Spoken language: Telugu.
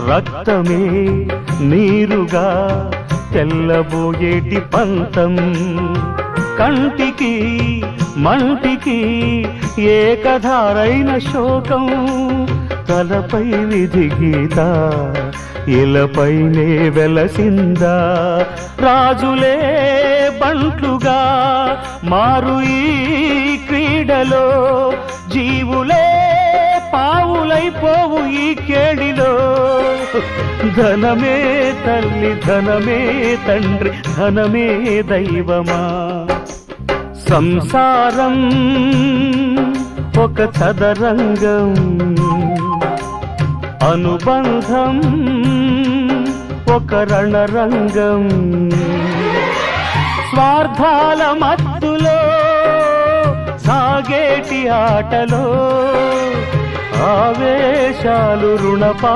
రక్తమే నీరుగా తెల్లబోయేటి పంతం, కంటికి మంటికి ఏకధారైన శోకం, తలపై విధి గీత ఇలపైనే వెలసిందా, రాజులే బంట్లుగా మారు ఈ క్రీడలో, జీవులే పావులైపోవు ఈ కేడిలో, ధనమే తల్లి ధనమే తండ్రి ధనమే దైవమా, సంసారం ఒక చదరంగం, అనుబంధం ఒక రణరంగం, స్వార్థాల మత్తులో సాగేటి ఆటలో ఆవేశాలు రుణపా